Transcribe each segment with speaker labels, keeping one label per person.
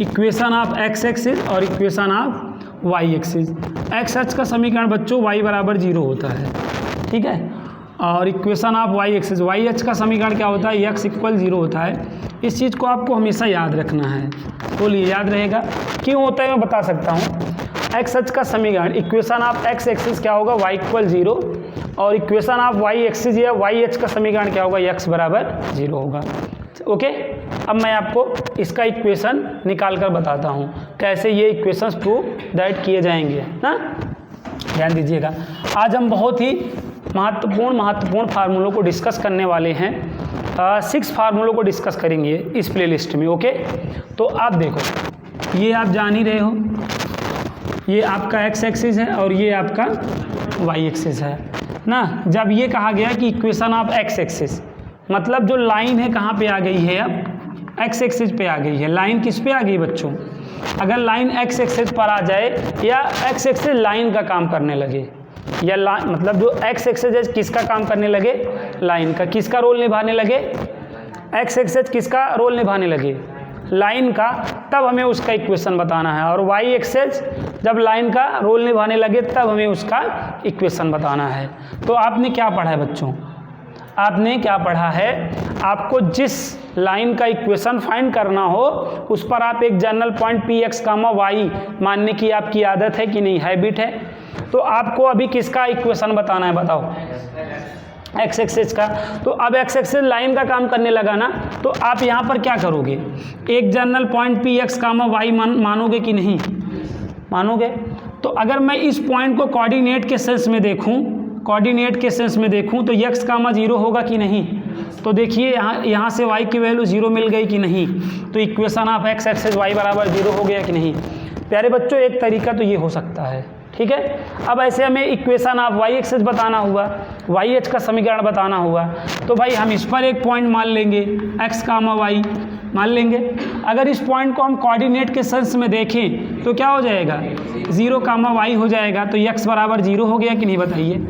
Speaker 1: Equation of X axis और equation of Y axis. X X का समीकरण बच्चों y बराबर 0 होता है, ठीक है, और equation of Y axis Y H का समीकरण क्या होता है, x इक्वल 0 होता है। इस चीज़ को आपको हमेशा याद रखना है, बोलिए याद रहेगा क्यों होता है, मैं बता सकता हूँ। एक्स एच का समीकरण इक्वेशन ऑफ एक्स एक्सिस क्या होगा, y इक्वल 0, और इक्वेशन ऑफ वाई एक्सिस या वाई एच का समीकरण क्या होगा, x बराबर 0 होगा। ओके, अब मैं आपको इसका इक्वेशन निकाल कर बताता हूँ कैसे ये इक्वेशंस प्रूव दैट किए जाएंगे ना। ध्यान दीजिएगा, आज हम बहुत ही महत्वपूर्ण फार्मूलों को डिस्कस करने वाले हैं। 6 फार्मूलों को डिस्कस करेंगे इस प्लेलिस्ट में। ओके, तो आप देखो, ये आप जान ही रहे हो, ये आपका एक्स एक्सिस है और ये आपका वाई एक्सिस है ना। जब ये कहा गया कि इक्वेशन ऑफ एक्स एक्सिस, मतलब जो लाइन है कहाँ पे आ गई है, अब एक्स एक्सिस पे आ गई है। लाइन किस पे आ गई बच्चों, अगर लाइन एक्स एक्सिस पर आ जाए या एक्स एक्सिस लाइन का काम करने लगे, या मतलब जो एक्स एक्सिस किसका काम करने लगे, लाइन का। किसका रोल निभाने लगे, एक्स एक्सिस किसका रोल निभाने लगे, लाइन का, तब हमें उसका इक्वेशन बताना है। और वाई एक्सिस जब लाइन का रोल निभाने लगे तब हमें उसका इक्वेशन बताना है। तो आपने क्या पढ़ा है बच्चों, आपने क्या पढ़ा है, आपको जिस लाइन का इक्वेशन फाइंड करना हो उस पर आप एक general point P x comma y मानने की आपकी आदत है कि नहीं, हैबिट है। तो आपको अभी किसका इक्वेशन बताना है, बताओ, एक्स एक्सिस का। तो अब एक्स एक्सिस लाइन का काम करने लगा ना, तो आप यहाँ पर क्या करोगे, एक general point P x comma y मानोगे कि नहीं, मानोगे। तो अगर मैं इस पॉइंट को कोऑर्डिनेट के सेंस में देखूँ, तो x कामा 0 होगा कि नहीं। तो देखिए यहाँ से y की वैल्यू 0 मिल गई कि नहीं, तो equation of X axis y बराबर 0 हो गया कि नहीं। प्यारे बच्चों, एक तरीका तो ये हो सकता है, ठीक है। अब ऐसे हमें इक्वेशन ऑफ वाई एक्सिस बताना हुआ, वाई एच का समीकरण बताना हुआ, तो भाई हम इस पर एक पॉइंट मान लेंगे, x कामा वाई मान लेंगे। अगर इस पॉइंट को हम कोऑर्डिनेट के सेंस में देखें तो क्या हो जाएगा, 0 कामा वाई हो जाएगा। तो x बराबर 0 हो गया कि नहीं, बताइए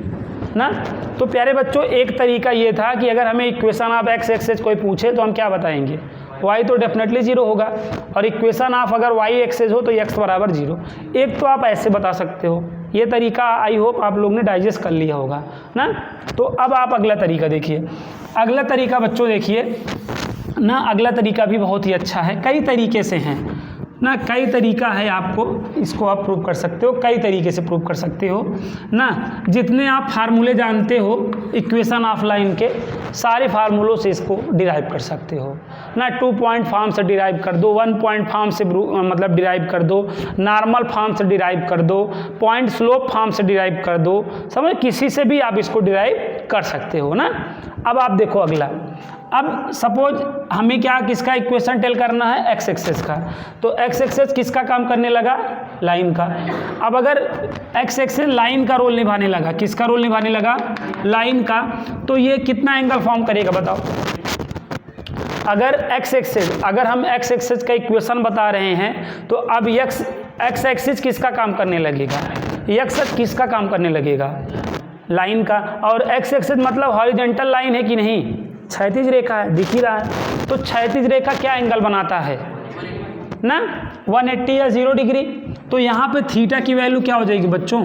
Speaker 1: ना। तो प्यारे बच्चों, एक तरीका ये था कि अगर हमें इक्वेशन ऑफ एक्स एक्सिस कोई पूछे तो हम क्या बताएंगे, y तो डेफिनेटली 0 होगा, और इक्वेशन ऑफ अगर y एक्सिस हो तो x बराबर 0। एक तो आप ऐसे बता सकते हो, ये तरीका आई होप आप लोग ने डाइजेस्ट कर लिया होगा ना। तो अब आप अगला तरीका देखिए, अगला तरीका बच्चों देखिए ना, अगला तरीका भी बहुत ही अच्छा है, कई तरीके से हैं ना, कई तरीका है, आपको इसको आप प्रूव कर सकते हो, कई तरीके से प्रूव कर सकते हो ना। जितने आप फार्मूले जानते हो इक्वेशन ऑफ लाइन के, सारे फार्मूलों से इसको डिराइव कर सकते हो ना। 2 पॉइंट फॉर्म से डिराइव कर दो, 1 पॉइंट फॉर्म से मतलब डिराइव कर दो, नॉर्मल फॉर्म से डिराइव कर दो, पॉइंट स्लोप फॉर्म से डिराइव कर दो, समझ, किसी से भी आप इसको डिराइव कर सकते हो ना। अब आप देखो अगला, अब सपोज हमें क्या, किसका इक्वेशन टेल करना है, एक्स एक्सिस का। तो एक्स एक्सिस किसका काम करने लगा, लाइन का। अब अगर एक्स एक्सिस लाइन का रोल निभाने लगा, किसका रोल निभाने लगा, लाइन का, तो ये कितना एंगल फॉर्म करेगा बताओ। अगर एक्स एक्सिस, अगर हम एक्स एक्सिस का इक्वेशन बता रहे हैं तो अब एक्स एक्सिस किसका काम करने लगेगा, एक्स किसका काम करने लगेगा, लाइन का। और एक्स एक्सिस मतलब हॉरिजॉन्टल लाइन है कि नहीं, क्षैतिज रेखा है, दिख ही रहा है। तो क्षैतिज रेखा क्या एंगल बनाता है ना, 180 या 0 डिग्री। तो यहाँ पे थीटा की वैल्यू क्या हो जाएगी बच्चों,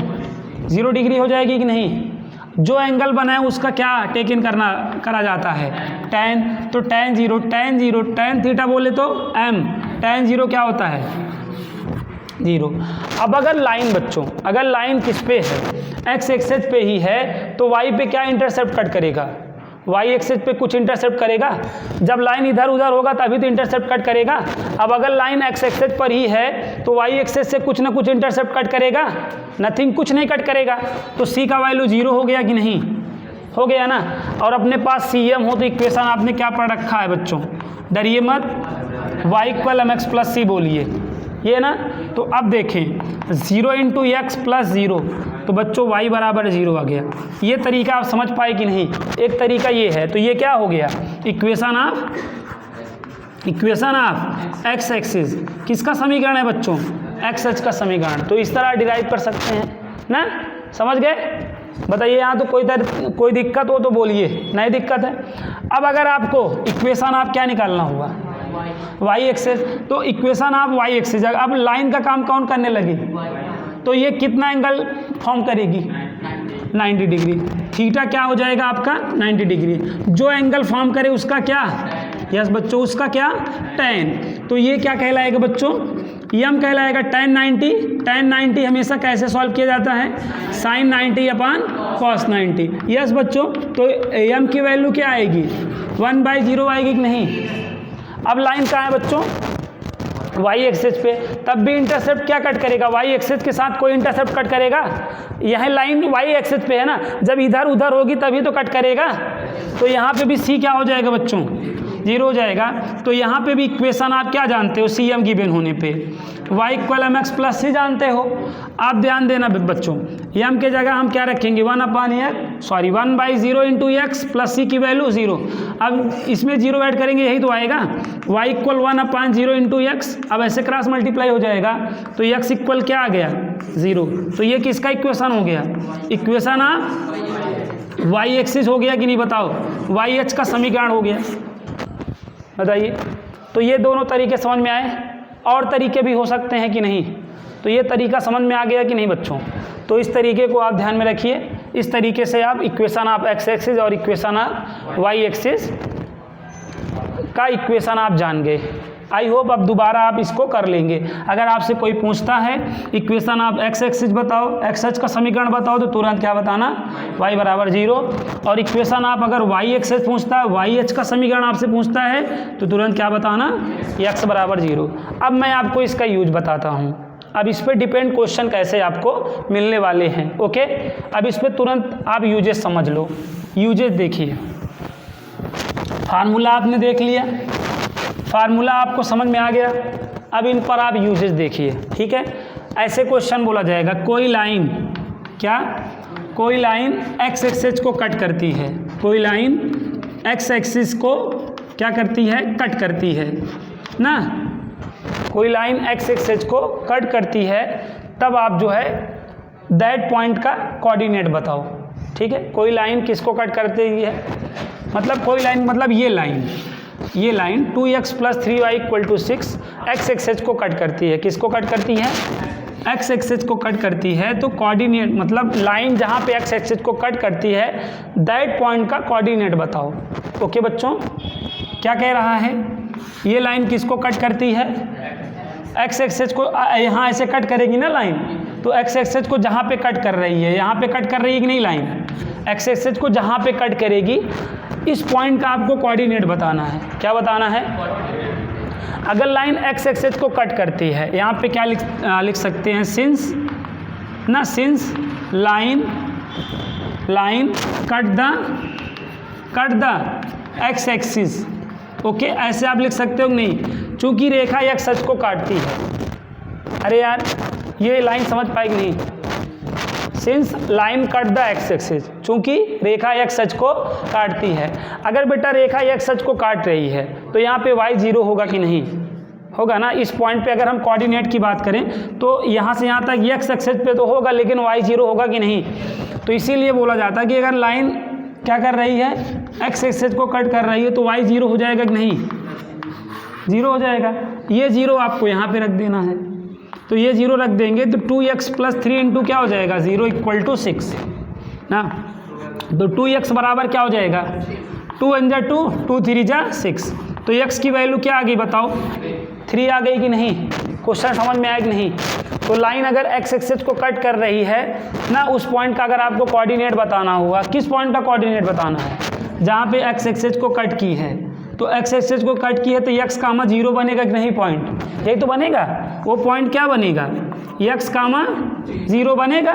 Speaker 1: 0 डिग्री हो जाएगी कि नहीं। जो एंगल बना है उसका क्या टेक इन करा जाता है, tan। तो tan 0 tan थीटा बोले तो m, tan 0 क्या होता है, 0। अब अगर लाइन बच्चों, अगर लाइन किस पे है, एक्स एक्सिस पे ही है, तो वाई पे क्या इंटरसेप्ट कट करेगा, वाई एक्सिस पे कुछ इंटरसेप्ट करेगा। जब लाइन इधर उधर होगा तभी तो इंटरसेप्ट कट करेगा। अब अगर लाइन एक्स एक्सिस पर ही है तो वाई एक्सिस से कुछ ना कुछ इंटरसेप्ट कट करेगा, नथिंग, कुछ नहीं कट करेगा। तो सी का वैल्यू 0 हो गया कि नहीं, हो गया ना। और अपने पास सी एम हो तो इक्वेशन आपने क्या पढ़ रखा है बच्चों, डरिए मत, Y equal M X plus C बोलिए, ये ना। तो अब देखें 0 इंटू एक्स प्लस 0, तो बच्चों y बराबर 0 आ गया। ये तरीका आप समझ पाए कि नहीं, एक तरीका ये है। तो ये क्या हो गया, इक्वेशन ऑफ एक्स एक्सिस किसका समीकरण है बच्चों, एक्स एच का समीकरण। तो इस तरह डिराइव कर सकते हैं ना, समझ गए। बताइए यहाँ तो कोई दिक्कत हो तो बोलिए, नहीं दिक्कत है। अब अगर आपको इक्वेशन ऑफ क्या निकालना हुआ, वाई एक्सेस, तो इक्वेशन ऑफ वाई एक्सेस। अब लाइन का काम कौन करने लगी, तो ये कितना एंगल फॉर्म करेगी, 90 डिग्री। थीटा क्या हो जाएगा आपका 90 डिग्री। जो एंगल फॉर्म करे उसका क्या, यस बच्चों, उसका क्या tan। तो ये क्या कहलाएगा बच्चों, यम कहलाएगा tan 90। tan 90 हमेशा कैसे सॉल्व किया जाता है, sin 90 अपॉन cos 90। यस बच्चों, तो यम की वैल्यू क्या आएगी 1/0 आएगी कि नहीं। अब लाइन कहाँ है बच्चों, वाई एक्सेस पे, तब भी इंटरसेप्ट क्या कट करेगा, वाई एक्सेस के साथ कोई इंटरसेप्ट कट करेगा। यह लाइन वाई एक्सेस पे है ना, जब इधर उधर होगी तभी तो कट करेगा। तो यहाँ पे भी सी क्या हो जाएगा बच्चों, 0 हो जाएगा। तो यहाँ पे भी इक्वेशन आप क्या जानते हो, सी एम गिवन होने पे y equal M X plus C जानते हो। आप ध्यान देना बच्चों, एम के जगह हम क्या रखेंगे 1/0 इंटू एक्स प्लस सी की वैल्यू 0। अब इसमें 0 ऐड करेंगे यही तो आएगा, y इक्वल 1/0 इंटू एक्स। अब ऐसे क्रॉस मल्टीप्लाई हो जाएगा तो x इक्वल क्या आ गया 0। तो ये किसका इक्वेशन हो गया, इक्वेशन ऑफ वाई एक्सिस हो गया कि नहीं बताओ, वाई एच का समीकरण हो गया। बताइए, तो ये दोनों तरीके समझ में आए, और तरीके भी हो सकते हैं कि नहीं। तो ये तरीका समझ में आ गया कि नहीं बच्चों। तो इस तरीके को आप ध्यान में रखिए, इस तरीके से आप इक्वेशन ऑफ एक्स एक्सिस और इक्वेशन ऑफ वाई एक्सिस का इक्वेशन आप जान गए। आई होप अब दोबारा आप इसको कर लेंगे। अगर आपसे कोई पूछता है इक्वेशन ऑफ एक्स एक्सिस बताओ, एक्स एच का समीकरण बताओ, तो तुरंत क्या बताना, y बराबर 0। और इक्वेशन आप अगर वाई एक्सिस पूछता है, वाई एच का समीकरण आपसे पूछता है, तो तुरंत क्या बताना, x बराबर 0। अब मैं आपको इसका यूज बताता हूँ। अब इस पर डिपेंड क्वेश्चन कैसे आपको मिलने वाले हैं। ओके, अब इस पर तुरंत आप यूजेस समझ लो। यूजेस देखिए, फार्मूला आपने देख लिया, फार्मूला आपको समझ में आ गया। अब इन पर आप यूजेस देखिए, ठीक है। ऐसे क्वेश्चन बोला जाएगा, कोई लाइन क्या, कोई लाइन एक्स एक्सिस को कट करती है, कोई लाइन एक्स एक्सिस को क्या करती है, कट करती है ना, कोई लाइन एक्स एक्सिस को कट करती है। तब आप जो है दैट पॉइंट का कोऑर्डिनेट बताओ, ठीक है। कोई लाइन किसको कट करती है, मतलब कोई लाइन, मतलब ये line 2x + 3y = 6 x axis को कट करती है। किसको कट करती है, एक्स एक्सिस को कट करती है। तो कोऑर्डिनेट मतलब लाइन जहाँ पे एक्स एक्सिस को कट करती है, दैट पॉइंट का कोऑर्डिनेट बताओ। ओके बच्चों, क्या कह रहा है, ये लाइन किसको कट करती है, एक्स एक्सिस को। यहाँ ऐसे कट करेगी ना लाइन, तो एक्स एक्सिस को जहाँ पे कट कर रही है, यहाँ पे कट कर रही है कि नहीं लाइन, एक्स एक्सिस को जहाँ पे कट करेगी, इस पॉइंट का आपको कोऑर्डिनेट बताना है। क्या बताना है, अगर लाइन एक्स एक्सिस को कट करती है, यहाँ पे क्या लिख सकते हैं, since line cut the x axis. Okay, ऐसे आप लिख सकते हो कि नहीं, चूंकि रेखा एक्स एक्सिस को काटती है। अरे यार, ये लाइन समझ पाएगी नहीं, since line cut the x axis, चूंकि रेखा एक्स एक्सिस को काटती है। अगर बेटा रेखा एक्स एक्सिस को काट रही है तो यहाँ पे y 0 होगा कि नहीं, होगा ना। इस पॉइंट पे अगर हम कोऑर्डिनेट की बात करें तो यहाँ से यहाँ तक एक्स एक्सिस पे तो होगा, लेकिन y 0 होगा कि नहीं। तो इसीलिए बोला जाता है कि अगर लाइन क्या कर रही है, एक्स एक्सिस को कट कर रही है, तो y 0 हो जाएगा कि नहीं, 0 हो जाएगा। ये 0 आपको यहाँ पे रख देना है, तो ये 0 रख देंगे, तो 2x + 3 इंटू क्या हो जाएगा, 0 = 6 ना। तो 2x बराबर क्या हो जाएगा, 2 × 2 2 3 × 6। तो x की वैल्यू क्या आ गई बताओ, 3 आ गई कि नहीं। क्वेश्चन समझ में आया कि नहीं। तो लाइन अगर एक्स एक्सिस को कट कर रही है ना, उस पॉइंट का अगर आपको कोऑर्डिनेट बताना हुआ, किस पॉइंट का कोऑर्डिनेट बताना है, जहाँ पे एक्स एक्सिस को कट की है। तो एक्स एक्सिस को कट की है तो x, 0 बनेगा कि नहीं, पॉइंट यही तो बनेगा। वो पॉइंट क्या बनेगा, x, 0 बनेगा।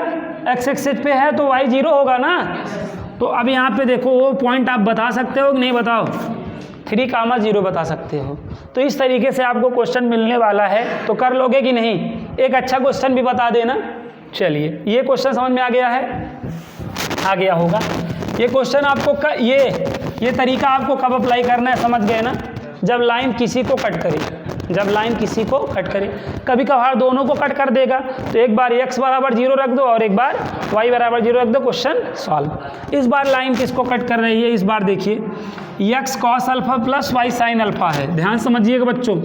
Speaker 1: एक्स एक्सिस पे है तो y 0 होगा ना। तो अब यहाँ पे देखो, वो पॉइंट आप बता सकते हो कि नहीं, बताओ, 3, 0 बता सकते हो। तो इस तरीके से आपको क्वेश्चन मिलने वाला है, तो कर लोगे कि नहीं। एक अच्छा क्वेश्चन भी बता देना। चलिए, ये क्वेश्चन समझ में आ गया है, आ गया होगा। ये क्वेश्चन आपको ये तरीका आपको कब अप्लाई करना है, समझ गए ना, जब लाइन किसी को कट करे, जब लाइन किसी को कट करे। कभी कभार दोनों को कट कर देगा, तो एक बार x बराबर 0 रख दो और एक बार y बराबर 0 रख दो, क्वेश्चन सॉल्व। इस बार लाइन किसको कट कर रही है, इस बार देखिए X cos alpha plus Y sine alpha है। ध्यान समझिएगा बच्चों,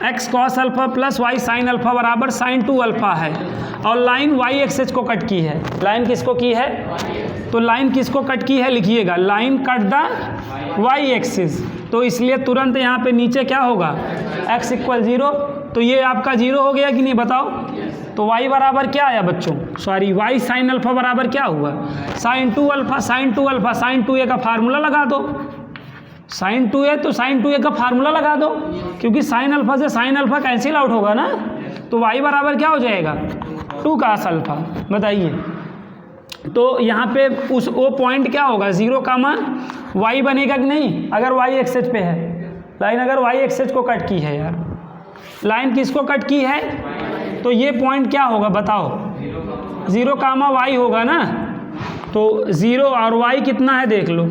Speaker 1: X cos alpha plus Y sine alpha बराबर साइन 2 अल्फा है और लाइन वाई एक्सिस को कट की है। लाइन किसको की है? तो लाइन किसको कट की है लिखिएगा, line cut the y axis. तो इसलिए तुरंत यहाँ पे नीचे क्या होगा, x इक्वल 0। तो ये आपका 0 हो गया कि नहीं बताओ? तो y बराबर क्या आया बच्चों, सॉरी y साइन अल्फा बराबर क्या हुआ, sine 2 alpha. Sine 2 alpha, sine 2a का फार्मूला लगा दो। साइन 2a तो साइन 2a का फार्मूला लगा दो, क्योंकि साइन अल्फा से साइन अल्फा कैंसिल आउट होगा ना। तो y बराबर क्या हो जाएगा, 2 cos अल्फा। बताइए, तो यहाँ पे उस वो पॉइंट क्या होगा, 0 कामा y बनेगा कि नहीं, अगर y एक्सिस पे है। लाइन अगर y एक्सिस को कट की है यार, लाइन किसको कट की है, तो ये पॉइंट क्या होगा बताओ, 0 कामा y होगा ना। तो 0 और y कितना है देख लो,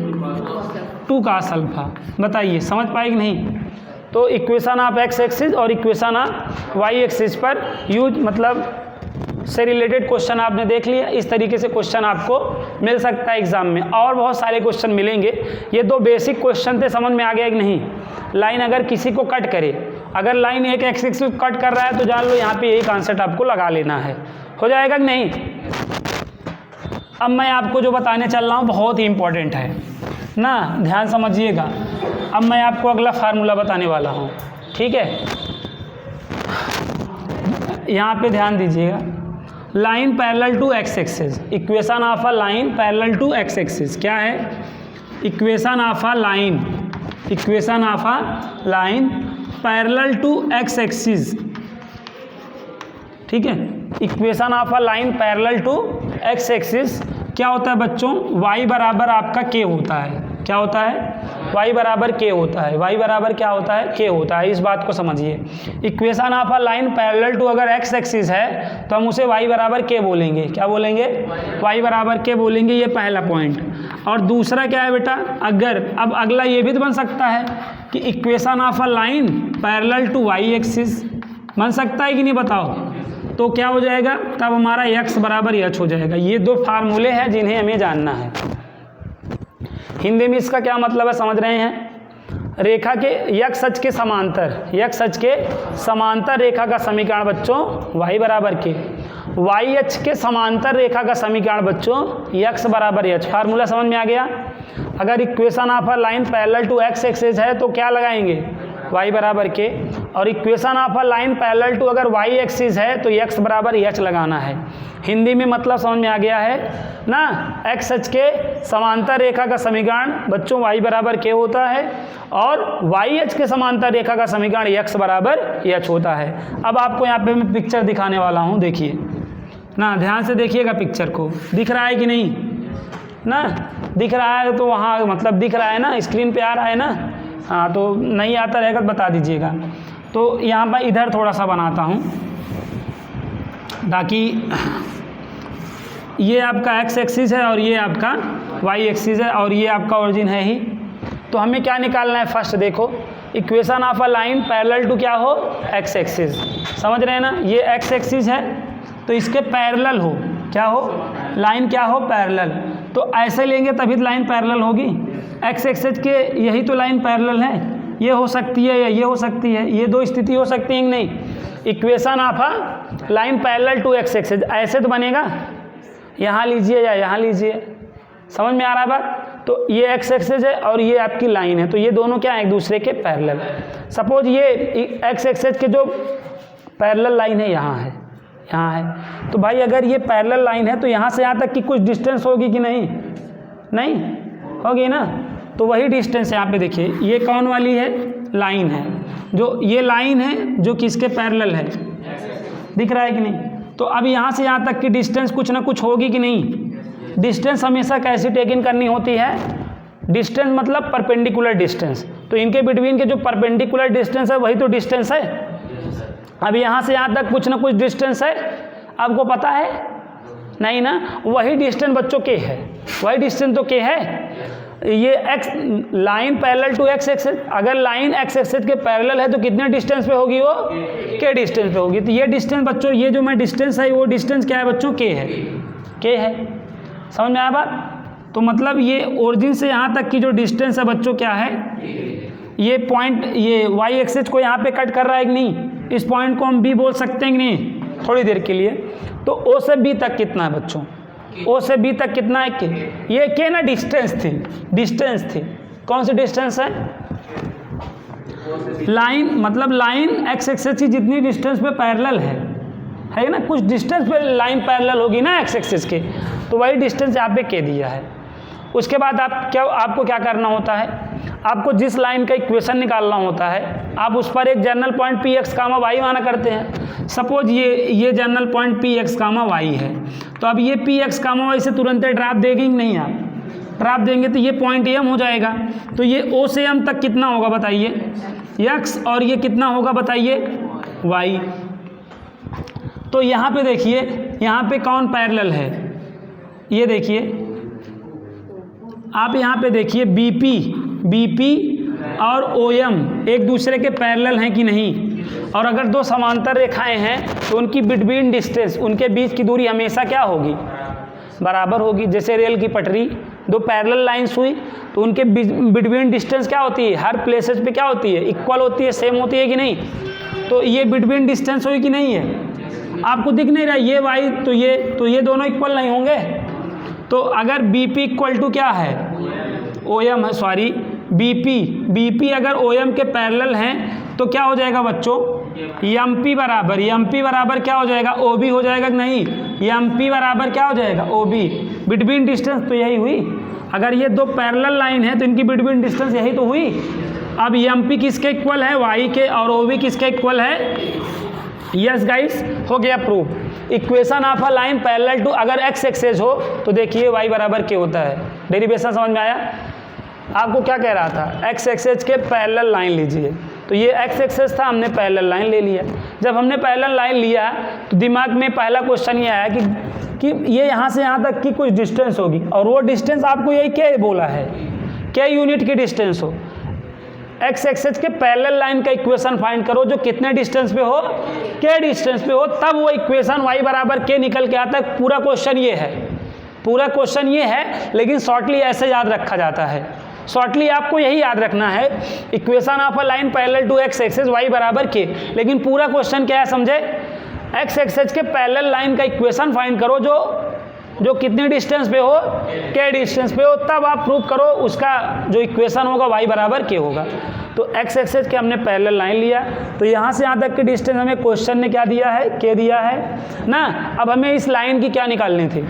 Speaker 1: 2 cos अल्फा। बताइए समझ पाए कि नहीं? तो इक्वेशन ऑफ x एक्सिस और इक्वेशन ऑफ y एक्सिस पर यूज मतलब से रिलेटेड क्वेश्चन आपने देख लिया। इस तरीके से क्वेश्चन आपको मिल सकता है एग्जाम में, और बहुत सारे क्वेश्चन मिलेंगे। ये 2 बेसिक क्वेश्चन थे, समझ में आ गया कि नहीं? लाइन अगर किसी को कट करे, अगर लाइन एक एक्सिस को कट कर रहा है तो जान लो यहाँ पे यही कॉन्सेप्ट आपको लगा लेना है। हो जाएगा कि नहीं? अब मैं आपको जो बताने चल रहा हूँ बहुत ही इंपॉर्टेंट है ना, ध्यान समझिएगा। अब मैं आपको अगला फार्मूला बताने वाला हूँ, ठीक है? यहाँ पे ध्यान दीजिएगा, line parallel to x axis, equation of a line parallel to x axis क्या है? Equation of a line, equation of a line parallel to x axis, ठीक है? Equation of a line parallel to x axis क्या होता है बच्चों, y बराबर आपका k होता है। क्या होता है? y बराबर k होता है। y बराबर क्या होता है? k होता है। इस बात को समझिए। Equation of a line parallel to अगर x एक्सिस है तो हम उसे y बराबर k बोलेंगे। क्या बोलेंगे? y बराबर k बोलेंगे। ये पहला पॉइंट। और दूसरा क्या है बेटा, अगर अब अगला ये भी तो बन सकता है कि equation of a line parallel to y axis, बन सकता है कि नहीं बताओ? तो क्या हो जाएगा, तब हमारा x बराबर h हो जाएगा। ये 2 फार्मूले हैं जिन्हें हमें जानना है। हिंदी में इसका क्या मतलब है समझ रहे हैं? रेखा के x अक्ष के समांतर, x अक्ष के समांतर रेखा का समीकरण बच्चों y बराबर k, y अक्ष के समांतर रेखा का समीकरण बच्चों x बराबर h। फार्मूला समझ में आ गया? अगर equation of a line parallel to x axis है तो क्या लगाएंगे, y बराबर k, और equation of a line parallel to अगर y एक्सिस है तो x बराबर h लगाना है। हिंदी में मतलब समझ में आ गया है ना? x अक्ष के समांतर रेखा का समीकरण बच्चों y बराबर k होता है और y अक्ष के समांतर रेखा का समीकरण x बराबर h होता है। अब आपको यहाँ पे मैं पिक्चर दिखाने वाला हूँ, देखिए ना, ध्यान से देखिएगा पिक्चर को। दिख रहा है कि नहीं ना? दिख रहा है तो वहाँ मतलब दिख रहा है ना, स्क्रीन पे आ रहा है ना? हाँ, तो नहीं आता रहेगा तो बता दीजिएगा। तो यहाँ पर इधर थोड़ा सा बनाता हूँ ताकि ये आपका x एक्सिस है और ये आपका y एक्सिस है और ये आपका ओरिजिन है ही। तो हमें क्या निकालना है, फर्स्ट देखो equation of a line parallel to क्या हो, x एक्सिस। समझ रहे हैं ना? ये x एक्सिस है तो इसके पैरेलल हो, क्या हो, लाइन क्या हो, पैरेलल। तो ऐसे लेंगे तभी तो लाइन पैरेलल होगी। x एक्सिस के यही तो लाइन पैरेलल है, ये हो सकती है या ये हो सकती है, ये 2 स्थिति हो सकती है कि नहीं? Equation of a line parallel to x axis ऐसे तो बनेगा, यहाँ लीजिए या यहाँ लीजिए। समझ में आ रहा है बात? तो ये x एक्सिस है और ये आपकी लाइन है, तो ये दोनों क्या है, एक दूसरे के पैरेलल। सपोज ये x एक्सिस के जो पैरेलल लाइन है यहाँ है, यहाँ है, तो भाई अगर ये पैरेलल लाइन है तो यहाँ से यहाँ तक की कुछ डिस्टेंस होगी कि नहीं? नहीं होगी ना? तो वही डिस्टेंस यहाँ पे देखिए, ये कौन वाली है, लाइन है, जो ये लाइन है जो किसके पैरेलल है, दिख रहा है कि नहीं? तो अब यहाँ से यहाँ तक की डिस्टेंस कुछ ना कुछ होगी कि नहीं? डिस्टेंस हमेशा कैसी टेकन करनी होती है, डिस्टेंस मतलब परपेंडिकुलर डिस्टेंस। तो इनके बिटवीन के जो परपेंडिकुलर डिस्टेंस है वही तो डिस्टेंस है। अब यहाँ से यहाँ तक कुछ ना कुछ डिस्टेंस है, आपको पता है नहीं ना? वही डिस्टेंस बच्चों के है, वही डिस्टेंस तो के है। ये x line parallel to x axis, अगर लाइन x एक्सिस के पैरेलल है तो कितने डिस्टेंस पे होगी, वो के डिस्टेंस पे होगी। तो ये डिस्टेंस बच्चों, ये जो मैं डिस्टेंस है वो डिस्टेंस क्या है बच्चों, के है, के है। समझ में आया बात? तो मतलब ये ओरिजिन से यहाँ तक की जो डिस्टेंस है बच्चों क्या है, ये पॉइंट, ये वाई एक्सिस को यहाँ पे कट कर रहा है कि नहीं, इस पॉइंट को हम बी बोल सकते हैं कि नहीं थोड़ी देर के लिए। तो ओ से बी तक कितना है बच्चों, ओ से बी तक कितना है के, ये के ना डिस्टेंस थी, कौन सी डिस्टेंस है, लाइन, मतलब लाइन एक्स एक्सिस की जितनी डिस्टेंस पे पैरेलल है ना, कुछ डिस्टेंस पे लाइन पैरेलल होगी ना एक्स एक्सिस के, तो वही डिस्टेंस यहाँ पे के दिया है। उसके बाद आपको क्या करना होता है, आपको जिस लाइन का इक्वेशन निकालना होता है, आप उस पर एक general point P x comma y माना करते हैं। सपोज ये general point P x comma y है, तो अब ये पी एक्स कामा वाई से तुरंत ड्राप देंगे नहीं, आप ड्राप देंगे तो ये पॉइंट एम हो जाएगा। तो ये ओ से एम तक कितना होगा बताइए, एक्स, और ये कितना होगा बताइए, वाई। तो यहाँ पे देखिए, यहाँ पे कौन पैरेलल है, ये देखिए आप यहाँ पे देखिए बीपी और ओएम एक दूसरे के पैरेलल हैं कि नहीं, और अगर दो समांतर रेखाएं हैं तो उनकी बिटवीन डिस्टेंस, उनके बीच की दूरी हमेशा क्या होगी, बराबर होगी। जैसे रेल की पटरी, दो पैरेलल लाइंस हुई तो उनके बिटवीन डिस्टेंस क्या होती है, हर प्लेसेस पे क्या होती है, इक्वल होती है, सेम होती है कि नहीं। तो ये बिटवीन डिस्टेंस हुई कि नहीं है, आपको दिख नहीं रहा ये वाई, तो ये दोनों इक्वल नहीं होंगे। तो अगर BP इक्वल टू क्या है, OM है, सॉरी BP अगर OM के पैरेलल हैं तो क्या हो जाएगा बच्चों, MP बराबर क्या हो जाएगा, OB हो जाएगा कि नहीं, MP बराबर क्या हो जाएगा, OB। बिटवीन डिस्टेंस तो यही हुई, अगर ये दो पैरेलल लाइन है तो इनकी बिटवीन डिस्टेंस यही तो हुई। अब MP किसके इक्वल है, Y के, और OB किसके इक्वल है, यस गाइस, हो गया proof. Equation of a line parallel to, अगर एक्स एक्सेस हो तो देखिए वाई बराबर के होता है। डेरिवेशन समझ में आया, आपको क्या कह रहा था, एक्स एक्सेस के पैरेलल लाइन लीजिए, तो ये एक्स एक्सेस था, हमने पैरेलल लाइन ले लिया। जब हमने पैरेलल लाइन लिया तो दिमाग में पहला क्वेश्चन ये आया कि ये यहाँ से यहाँ तक की कुछ डिस्टेंस होगी, और वो डिस्टेंस आपको यही क्या बोला है, क्या यूनिट की डिस्टेंस हो। एक्स एक्सेस के पैरेलल लाइन का इक्वेशन फाइंड करो जो कितने डिस्टेंस पे हो, के डिस्टेंस पे हो, तब वो इक्वेशन y बराबर के निकल के आता है। पूरा क्वेश्चन ये है, लेकिन शॉर्टली ऐसे याद रखा जाता है। शॉर्टली आपको यही याद रखना है, equation of a line parallel to x axis y बराबर के, लेकिन पूरा क्वेश्चन क्या है समझे, एक्स एक्सेस के पैरेलल लाइन का इक्वेशन फाइंड करो जो कितने डिस्टेंस पे हो, के डिस्टेंस पे हो, तब आप प्रूव करो उसका जो इक्वेशन होगा y बराबर के होगा। तो एक्स एक्सेस के हमने पैरेलल लाइन लिया, तो यहाँ से यहाँ तक की डिस्टेंस हमें क्वेश्चन ने क्या दिया है, के दिया है ना। अब हमें इस लाइन की क्या निकालनी थी,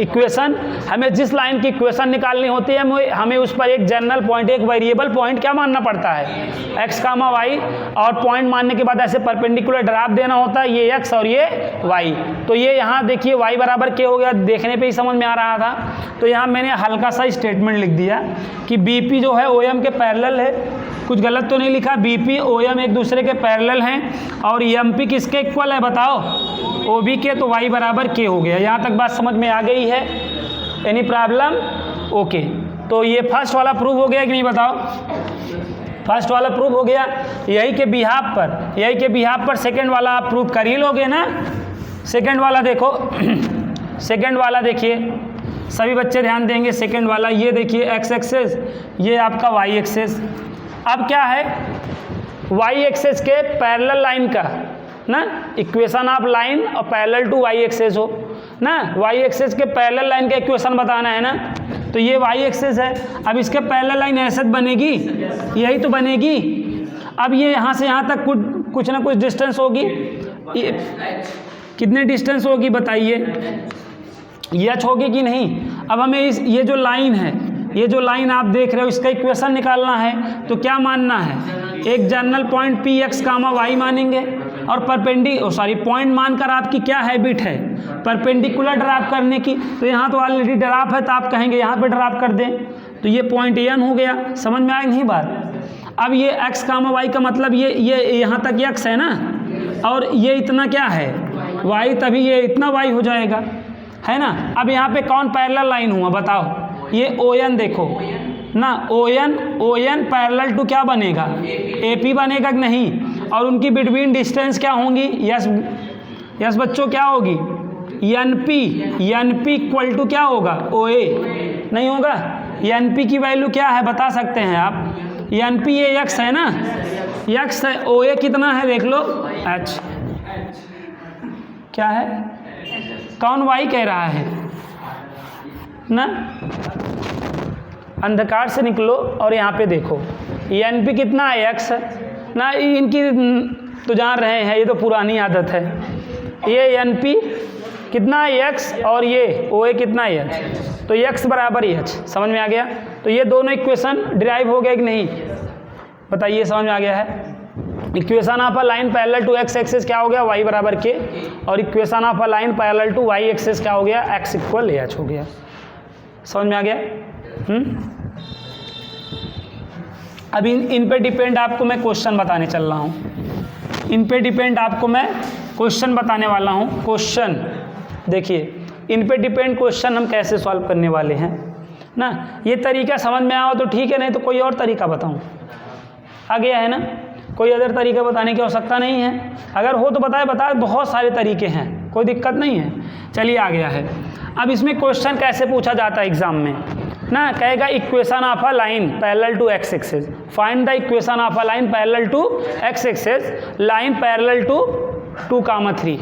Speaker 1: इक्वेशन। हमें जिस लाइन की इक्वेशन निकालनी होती है हमें उस पर एक जनरल पॉइंट, एक वेरिएबल पॉइंट क्या मानना पड़ता है, एक्स कामा वाई, और पॉइंट मानने के बाद ऐसे परपेंडिकुलर ड्राप देना होता है, ये एक्स और ये वाई। तो ये यहाँ देखिए वाई बराबर के हो गया, देखने पे ही समझ में आ रहा था। तो यहाँ मैंने हल्का सा स्टेटमेंट लिख दिया कि बीपी जो है OM के पैरेलल है, कुछ गलत तो नहीं लिखा, बीपी OM एक दूसरे के पैरेलल हैं, और MP किसके इक्वल है बताओ, OB के, तो y बराबर के हो गया। यहाँ तक बात समझ में आ गई है, एनी प्रॉब्लम, ओके। तो ये फर्स्ट वाला प्रूव हो गया कि नहीं बताओ, फर्स्ट वाला प्रूव हो गया। यही के बिहाफ पर सेकंड वाला आप प्रूव कर ही लोगे ना। सेकंड वाला देखो सेकंड वाला देखिए, सभी बच्चे ध्यान देंगे। सेकंड वाला ये देखिए, एक्स एक्सेस, ये आपका वाई एक्सेस। अब क्या है, वाई एक्सेस के पैरेलल लाइन का ना इक्वेशन ऑफ लाइन और पैरेलल टू वाई एक्सेस हो ना, वाई एक्सेस के पैरेलल लाइन का इक्वेशन बताना है ना। तो ये वाई एक्सेस है, अब इसके पैरेलल लाइन ऐसे बनेगी, यही तो बनेगी। अब ये यहाँ से यहाँ तक कुछ ना कुछ डिस्टेंस होगी, कितने डिस्टेंस होगी बताइए, एच होगी कि नहीं। अब हमें ये जो लाइन है, ये जो लाइन आप देख रहे हो, इसका इक्वेशन निकालना है, तो क्या मानना है, एक general point P x comma y मानेंगे, और पॉइंट मानकर आपकी क्या हैबिट है, परपेंडिकुलर ड्राप करने की। तो यहाँ तो ऑलरेडी ड्राप है, तो आप कहेंगे यहाँ पे ड्राप कर दें, तो ये पॉइंट एन हो गया। समझ में आई नहीं बात। अब ये एक्स कामा वाई का मतलब ये यहाँ तक एक्स है ना, और ये इतना क्या है वाई, तभी ये इतना वाई हो जाएगा, है ना। अब यहाँ पे कौन पैरेलल लाइन हुआ बताओ, ये ON देखो ना, ON पैरेलल टू क्या बनेगा, AP बनेगा कि नहीं, और उनकी बिटवीन डिस्टेंस क्या होंगी, यस बच्चों क्या होगी, एन पी इक्वल टू क्या होगा, ओ ए नहीं होगा। एन पी की वैल्यू क्या है बता सकते हैं आप, एन पी ये एक्स है ना, एक्स है, ओ ए कितना है देख लो, एच क्या है, कौन वाई कह रहा है ना। अंधकार से निकलो और यहाँ पे देखो, एन पी कितना है, एक्स है ना। इनकी तो जान रहे हैं, ये तो पुरानी आदत है। ये एन पी कितना है, एक्स, और ये ओ ए कितना है, एच। तो एक्स बराबर एच, समझ में आ गया। तो ये दोनों इक्वेशन डिराइव हो गए कि नहीं, बताइए, समझ में आ गया है। Equation of a line parallel to x axis क्या हो गया, वाई बराबर के, और equation of a line parallel to y axis क्या हो गया, एक्स इक्वल एच हो गया। समझ में आ गया। अब इन पे डिपेंड आपको मैं क्वेश्चन बताने चल रहा हूँ, इन पे डिपेंड आपको मैं क्वेश्चन बताने वाला हूँ। क्वेश्चन देखिए, इन पे डिपेंड क्वेश्चन हम कैसे सॉल्व करने वाले हैं ना। ये तरीका समझ में आओ तो ठीक है, नहीं तो कोई और तरीका बताऊँ, आ गया है ना। कोई अदर तरीका बताने की आवश्यकता नहीं है, अगर हो तो बताए, बहुत सारे तरीके हैं, कोई दिक्कत नहीं है। चलिए आ गया है। अब इसमें क्वेश्चन कैसे पूछा जाता है एग्जाम में ना, कहेगा equation of a line parallel to x axis, find the equation of a line parallel to x axis, line parallel to 2,3।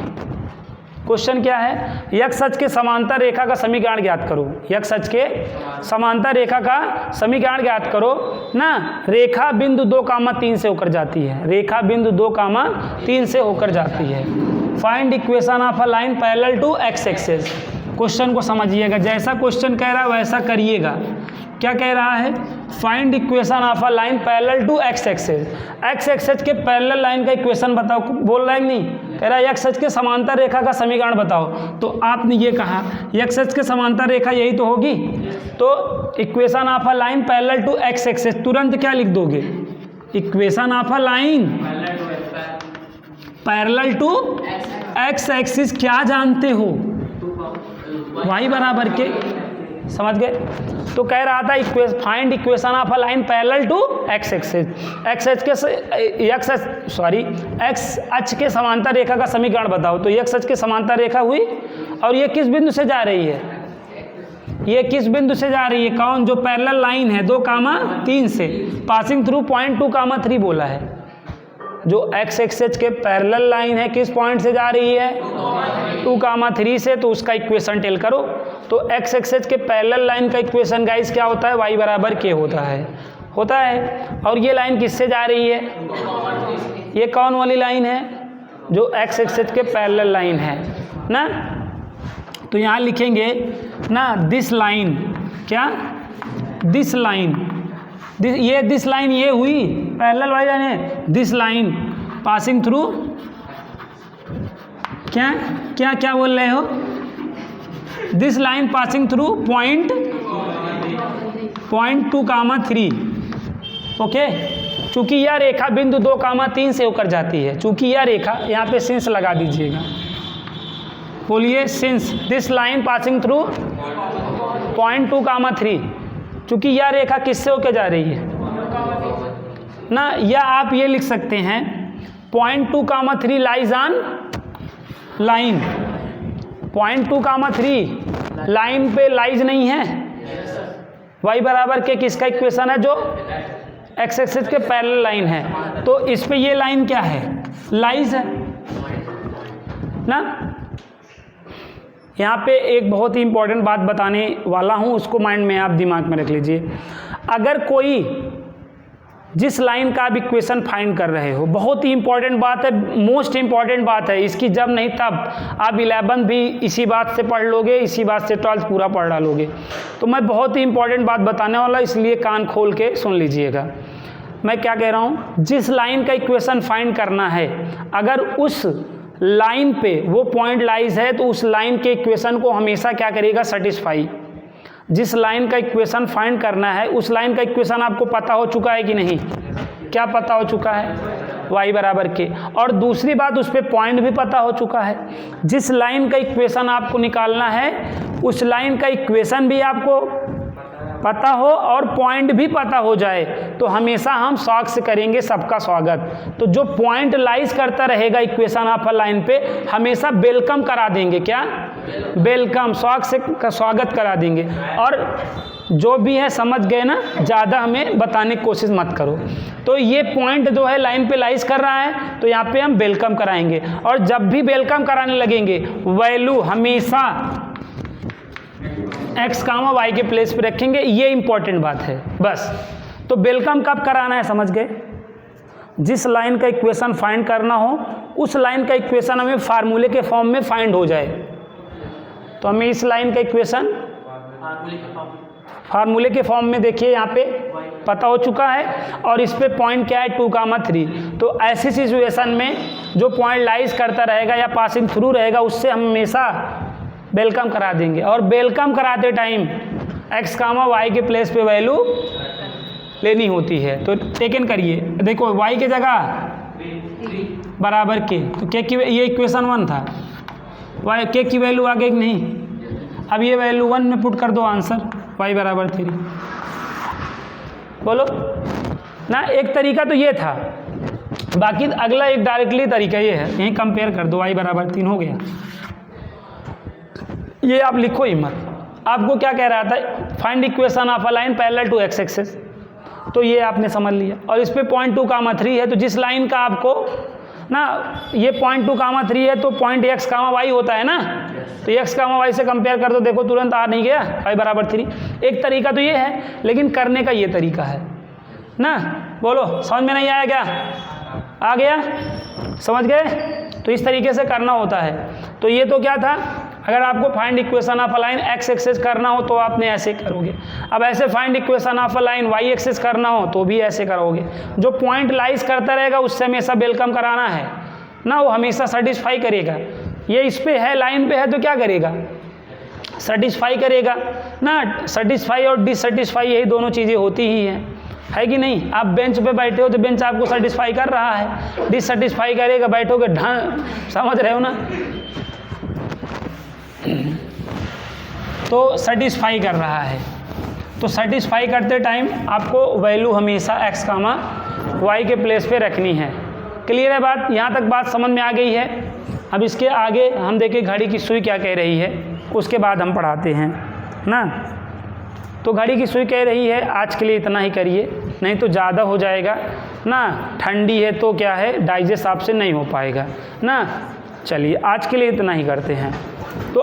Speaker 1: Question क्या है, एक्स अक्ष के समांतर रेखा का समीकरण ज्ञात करो। एक्स अक्ष के समांतर रेखा का समीकरण ज्ञात करो ना। रेखा बिंदु 2,3 से होकर जाती है, रेखा बिंदु 2,3 से होकर जाती है। Find equation of a line parallel to x axis. Question को समझिएगा, जैसा क्वेश्चन कह रहा है वैसा करिएगा। क्या कह रहा है, find equation of a line parallel to x axis. X axis के पैरेलल लाइन का इक्वेशन बताओ, बोल रहा है कि नहीं, कह रहा है एक्स एक्सिस के समांतर रेखा का समीकरण बताओ। तो आपने ये कहा एक्स एक्सिस के समांतर रेखा यही तो होगी, तो equation of a line parallel to x axis, तुरंत क्या लिख दोगे, equation of a line parallel to x axis क्या जानते हो, वाई बराबर के, समझ गए। तो कह रहा था find equation of a line parallel to x axis, x अक्ष के समांतर रेखा का समीकरण बताओ। तो एक्स अक्ष के समांतर रेखा हुई, और ये किस बिंदु से जा रही है, ये किस बिंदु से जा रही है, कौन, जो पैरेलल लाइन है 2,3 से, पासिंग थ्रू पॉइंट 2,3 बोला है। जो एक्स एक्सिस के पैरेलल लाइन है किस पॉइंट से जा रही है, 2,3 से, तो उसका इक्वेशन टेल करो। तो एक्स एक्सिस के पैरेलल लाइन का इक्वेशन गाइस क्या होता है, वाई बराबर के होता है। और ये लाइन किससे जा रही है, ये कौन वाली लाइन है, जो एक्स एक्सिस के पैरेलल लाइन है ना। तो यहाँ लिखेंगे ना, दिस लाइन, क्या, दिस लाइन, दिस लाइन ये हुई पैरेलल वाली लाइन है, दिस लाइन पासिंग थ्रू, क्या क्या क्या बोल रहे हो, this line passing through point 2,3। Okay, चूंकि यह रेखा बिंदु 2,3 से होकर जाती है, चूंकि यह रेखा, यहाँ पे सिंस लगा दीजिएगा, बोलिए since this line passing through point 2,3, चूंकि यह रेखा किससे होकर जा रही है ना, या आप ये लिख सकते हैं point 2,3 lies on line, point 2,3 line पे लाइज नहीं है, वाई बराबर के किसका इक्वेशन है, जो एक्स एक्सिस के पैरेलल लाइन है। तो इस पे ये लाइन क्या है, लाइज है ना। यहाँ पे एक बहुत ही इंपॉर्टेंट बात बताने वाला हूँ, उसको माइंड में आप दिमाग में रख लीजिए। अगर कोई जिस लाइन का आप इक्वेशन फाइंड कर रहे हो, बहुत ही इंपॉर्टेंट बात है, मोस्ट इंपॉर्टेंट बात है, इसकी जब नहीं तब आप 11 भी इसी बात से पढ़ लोगे, इसी बात से 12 पूरा पढ़ डालोगे। तो मैं बहुत ही इंपॉर्टेंट बात बताने वाला, इसलिए कान खोल के सुन लीजिएगा। मैं क्या कह रहा हूँ, जिस लाइन का इक्वेशन फाइंड करना है, अगर उस लाइन पे वो पॉइंट लाइज है, तो उस लाइन के इक्वेशन को हमेशा क्या करेगा, सेटिस्फाई। जिस लाइन का इक्वेशन फाइंड करना है, उस लाइन का इक्वेशन आपको पता हो चुका है कि नहीं, क्या पता हो चुका है, y बराबर के। और दूसरी बात, उस पर पॉइंट भी पता हो चुका है। जिस लाइन का इक्वेशन आपको निकालना है, उस लाइन का इक्वेशन भी आपको पता हो और पॉइंट भी पता हो जाए तो हमेशा हम शौक से करेंगे सबका स्वागत। तो जो पॉइंट लाइज करता रहेगा इक्वेशन ऑफ अ लाइन पे हमेशा वेलकम करा देंगे। क्या? वेलकम, शौक से स्वागत करा देंगे। और जो भी है समझ गए ना, ज़्यादा हमें बताने की कोशिश मत करो। तो ये पॉइंट जो है लाइन पे लाइज कर रहा है तो यहाँ पे हम वेलकम कराएंगे। और जब भी वेलकम कराने लगेंगे वैल्यू हमेशा x, y के प्लेस पे रखेंगे। ये इंपॉर्टेंट बात है बस। तो वेलकम कब कराना है समझ गए? जिस लाइन का इक्वेशन फाइंड करना हो उस लाइन का इक्वेशन हमें फार्मूले के फॉर्म में फाइंड हो जाए। तो हमें इस लाइन का इक्वेशन फार्मूले के फॉर्म में देखिए यहाँ पे पता हो चुका है और इस पे पॉइंट क्या है 2, 3। तो ऐसी सिचुएशन में जो पॉइंट लाइज करता रहेगा या पासिंग थ्रू रहेगा उससे हम हमेशा वेलकम करा देंगे। और वेलकम कराते टाइम x, y के प्लेस पे वैल्यू लेनी होती है। तो टेकन करिए, देखो y के जगह बराबर के, तो k की ये इक्वेशन 1 था, y k की वैल्यू आगे नहीं। अब ये वैल्यू 1 में पुट कर दो आंसर y बराबर 3। बोलो ना, एक तरीका तो ये था, बाकी अगला एक डायरेक्टली तरीका ये है, यहीं कंपेयर कर दो, y बराबर 3 हो गया। ये आप लिखो ही मत। आपको क्या कह रहा था? Find equation of a line parallel to x axis, तो ये आपने समझ लिया। और इस पे पॉइंट 2, 3 है, तो जिस लाइन का आपको ना ये पॉइंट 2, 3 है तो पॉइंट x, y होता है ना, तो x, y से कंपेयर कर दो, देखो तुरंत आ नहीं गया y बराबर 3। एक तरीका तो ये है, लेकिन करने का ये तरीका है ना। बोलो समझ में नहीं आया क्या? आ गया? समझ गए? तो इस तरीके से करना होता है। तो ये तो क्या था, अगर आपको find equation of a line x axis करना हो तो आपने ऐसे करोगे। अब ऐसे find equation of a line y axis करना हो तो भी ऐसे करोगे। जो पॉइंट लाइज करता रहेगा उससे हमेशा वेलकम कराना है ना, वो हमेशा सेटिस्फाई करेगा। ये इस पे है, लाइन पे है तो क्या करेगा? सेटिस्फाई करेगा ना। सेटिस्फाई और डिससेटिस्फाई यही दोनों चीज़ें होती ही हैं, है कि नहीं? आप बेंच पे बैठे हो तो बेंच आपको सेटिस्फाई कर रहा है, डिससेटिस्फाई करेगा, बैठोगे ढंग, समझ रहे हो ना? तो सेटिस्फाई कर रहा है। तो सेटिस्फाई करते टाइम आपको वैल्यू हमेशा x, y के प्लेस पे रखनी है। क्लियर है बात? यहाँ तक बात समझ में आ गई है। अब इसके आगे हम देखें घड़ी की सुई क्या कह रही है, उसके बाद हम पढ़ाते हैं ना। तो घड़ी की सुई कह रही है आज के लिए इतना ही करिए, नहीं तो ज़्यादा हो जाएगा ना। ठंडी है तो क्या है, डाइजेस्ट आपसे नहीं हो पाएगा ना। चलिए आज के लिए इतना ही करते हैं। तो